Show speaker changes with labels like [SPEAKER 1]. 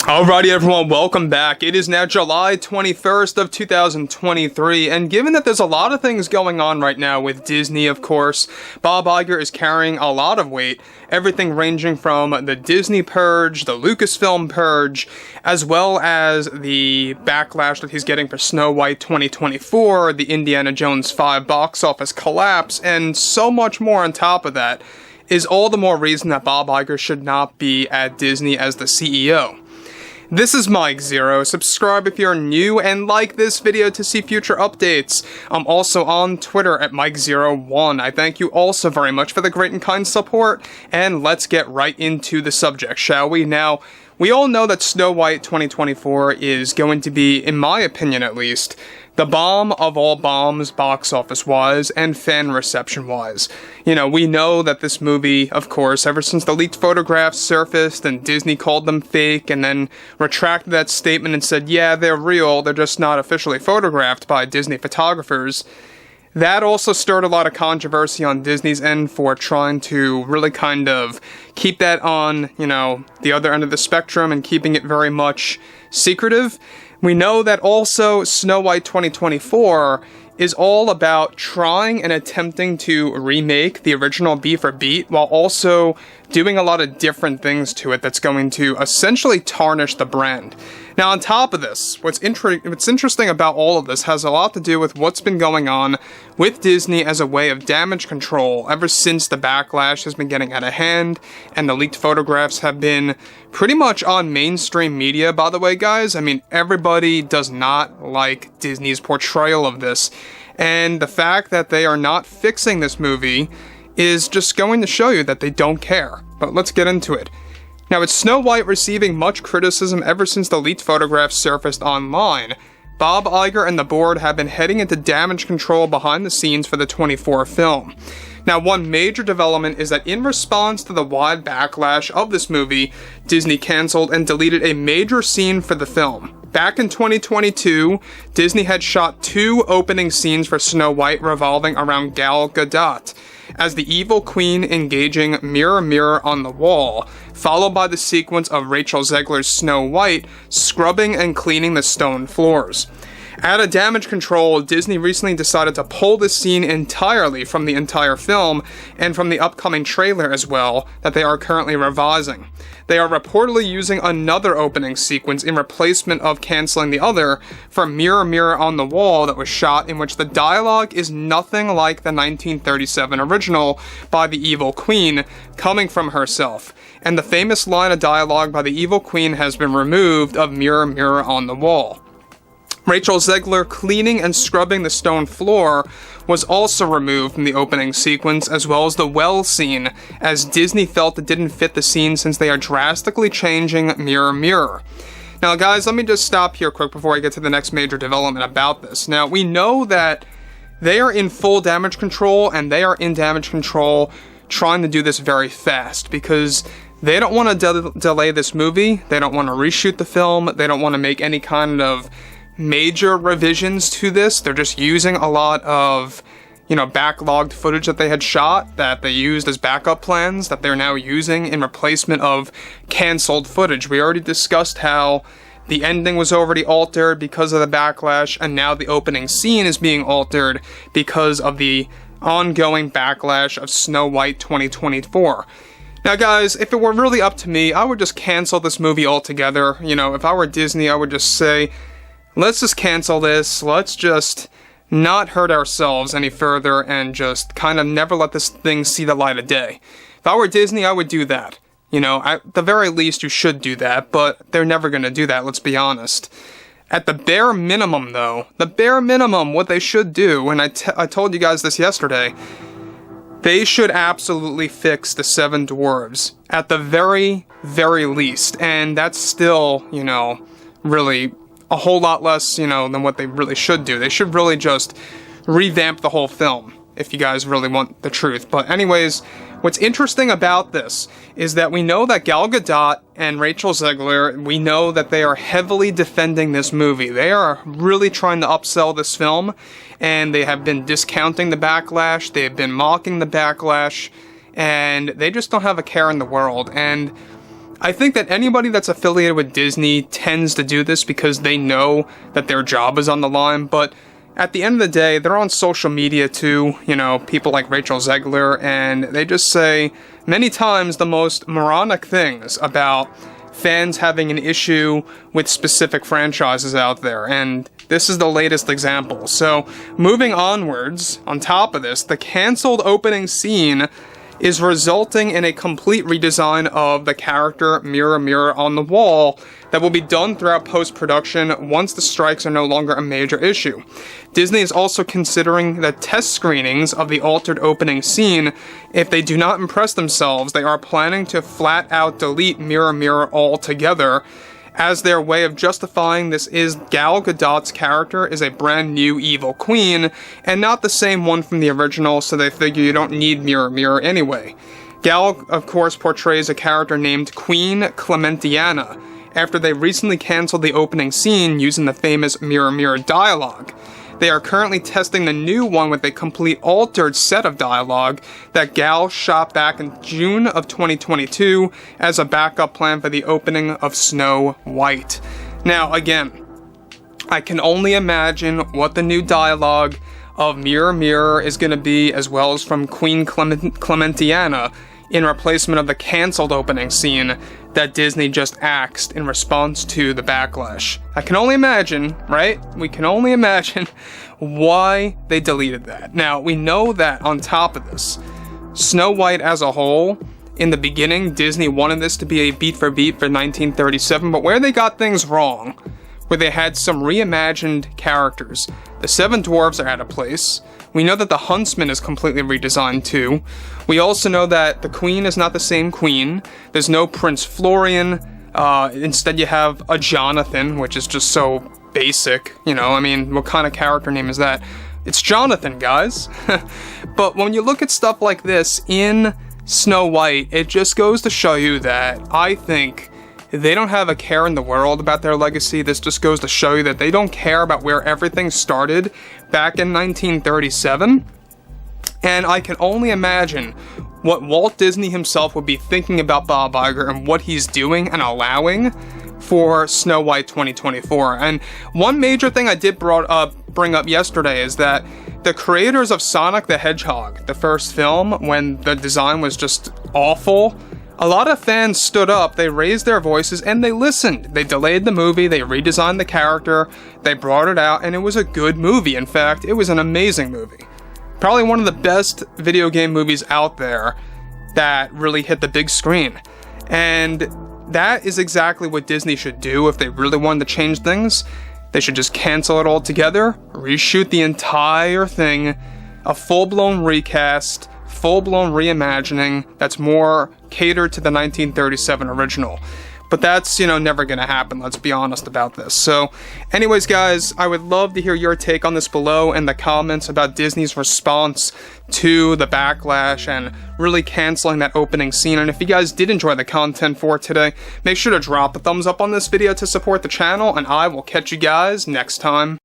[SPEAKER 1] Alrighty everyone, welcome back. It is now July 21st of 2023, and given that there's a lot of things going on right now with Disney, of course, Bob Iger is carrying a lot of weight, everything ranging from the Disney purge, the Lucasfilm purge, as well as the backlash that he's getting for Snow White 2024, the Indiana Jones 5 box office collapse, and so much more on top of that, is all the more reason that Bob Iger should not be at Disney as the CEO. This is Mike Zero. Subscribe if you're new and like this video to see future updates. I'm also on Twitter at Mike01. I thank you all so very much for the great and kind support, and let's get right into the subject, shall we? Now, we all know that Snow White 2024 is going to be, in my opinion at least, the bomb of all bombs box office-wise and fan reception-wise. You know, we know that this movie, of course, ever since the leaked photographs surfaced and Disney called them fake and then retracted that statement and said, yeah, they're real, they're just not officially photographed by Disney photographers, that also stirred a lot of controversy on Disney's end for trying to really kind of keep that on, you know, the other end of the spectrum and keeping it very much secretive. We know that also Snow White 2024 is all about trying and attempting to remake the original beat for beat while also doing a lot of different things to it that's going to essentially tarnish the brand. Now, on top of this, what's interesting about all of this has a lot to do with what's been going on with Disney as a way of damage control ever since the backlash has been getting out of hand and the leaked photographs have been pretty much on mainstream media, by the way, guys. I mean, everybody does not like Disney's portrayal of this, and the fact that they are not fixing this movie is just going to show you that they don't care. But let's get into it. Now, with Snow White receiving much criticism ever since the leaked photographs surfaced online, Bob Iger and the board have been heading into damage control behind the scenes for the 24 film. Now, one major development is that in response to the wide backlash of this movie, Disney canceled and deleted a major scene for the film. Back in 2022, Disney had shot 2 opening scenes for Snow White revolving around Gal Gadot as the evil queen engaging Mirror Mirror on the Wall, followed by the sequence of Rachel Zegler's Snow White scrubbing and cleaning the stone floors. Out of damage control, Disney recently decided to pull this scene entirely from the entire film and from the upcoming trailer as well that they are currently revising. They are reportedly using another opening sequence in replacement of canceling the other for Mirror Mirror on the Wall that was shot, in which the dialogue is nothing like the 1937 original by the evil queen coming from herself, and the famous line of dialogue by the evil queen has been removed of Mirror Mirror on the Wall. Rachel Zegler cleaning and scrubbing the stone floor was also removed from the opening sequence, as well as the well scene, as Disney felt it didn't fit the scene since they are drastically changing Mirror Mirror. Now guys, let me just stop here quick before I get to the next major development about this. Now, we know that they are in full damage control, and they are in damage control trying to do this very fast, because they don't want to delay this movie, they don't want to reshoot the film, they don't want to make any kind of major revisions to this. They're just using a lot of, you know, backlogged footage that they had shot that they used as backup plans that they're now using in replacement of canceled footage. We already discussed how the ending was already altered because of the backlash, and now the opening scene is being altered because of the ongoing backlash of Snow White 2024. Now guys, if it were really up to me, I would just cancel this movie altogether. You know, if I were Disney, I would just say, let's just cancel this, let's just not hurt ourselves any further and just kind of never let this thing see the light of day. If I were Disney, I would do that. You know, at the very least, you should do that, but they're never going to do that, let's be honest. At the bare minimum, though, the bare minimum, what they should do, and I told you guys this yesterday, they should absolutely fix the 7 dwarves, at the very, very least, and that's still, you know, really a whole lot less, you know, than what they really should do. They should really just revamp the whole film, if you guys really want the truth. But anyways, what's interesting about this is that we know that Gal Gadot and Rachel Zegler, we know that they are heavily defending this movie. They are really trying to upsell this film, and they have been discounting the backlash, they have been mocking the backlash, and they just don't have a care in the world. And I think that anybody that's affiliated with Disney tends to do this because they know that their job is on the line, but at the end of the day, they're on social media too, you know, people like Rachel Zegler, and they just say many times the most moronic things about fans having an issue with specific franchises out there, and this is the latest example. So, moving onwards, on top of this, the cancelled opening scene is resulting in a complete redesign of the character Mirror Mirror on the Wall that will be done throughout post-production once the strikes are no longer a major issue. Disney is also considering the test screenings of the altered opening scene. If they do not impress themselves, they are planning to flat out delete Mirror Mirror altogether. As their way of justifying this is Gal Gadot's character is a brand new evil queen, and not the same one from the original, so they figure you don't need Mirror Mirror anyway. Gal, of course, portrays a character named Queen Clementiana, after they recently cancelled the opening scene using the famous Mirror Mirror dialogue. They are currently testing the new one with a complete altered set of dialogue that Gal shot back in June of 2022 as a backup plan for the opening of Snow White. Now, again, I can only imagine what the new dialogue of Mirror Mirror is going to be, as well as from Queen Clementiana, in replacement of the cancelled opening scene that Disney just axed in response to the Backlash. I can only imagine, right? We can only imagine why they deleted that. Now, we know that on top of this, Snow White as a whole, in the beginning, Disney wanted this to be a beat for beat for 1937, but where they got things wrong, where they had some reimagined characters. The Seven Dwarfs are out of place. We know that the Huntsman is completely redesigned too. We also know that the Queen is not the same Queen. There's no Prince Florian. Instead you have a Jonathan, which is just so basic. You know, I mean, what kind of character name is that? It's Jonathan, guys. But when you look at stuff like this in Snow White, it just goes to show you that I think they don't have a care in the world about their legacy. This just goes to show you that they don't care about where everything started back in 1937. And I can only imagine what Walt Disney himself would be thinking about Bob Iger and what he's doing and allowing for Snow White 2024. And one major thing I did bring up yesterday is that the creators of Sonic the Hedgehog, the first film, when the design was just awful, a lot of fans stood up, they raised their voices, and they listened. They delayed the movie, they redesigned the character, they brought it out, and it was a good movie. In fact, it was an amazing movie. Probably one of the best video game movies out there that really hit the big screen. And that is exactly what Disney should do if they really wanted to change things. They should just cancel it altogether, reshoot the entire thing, a full-blown recast, full-blown reimagining that's more catered to the 1937 original. But that's, you know, never gonna happen, let's be honest about this. So, anyways guys, I would love to hear your take on this below in the comments about Disney's response to the Backlash and really canceling that opening scene. And if you guys did enjoy the content for today, make sure to drop a thumbs up on this video to support the channel, and I will catch you guys next time.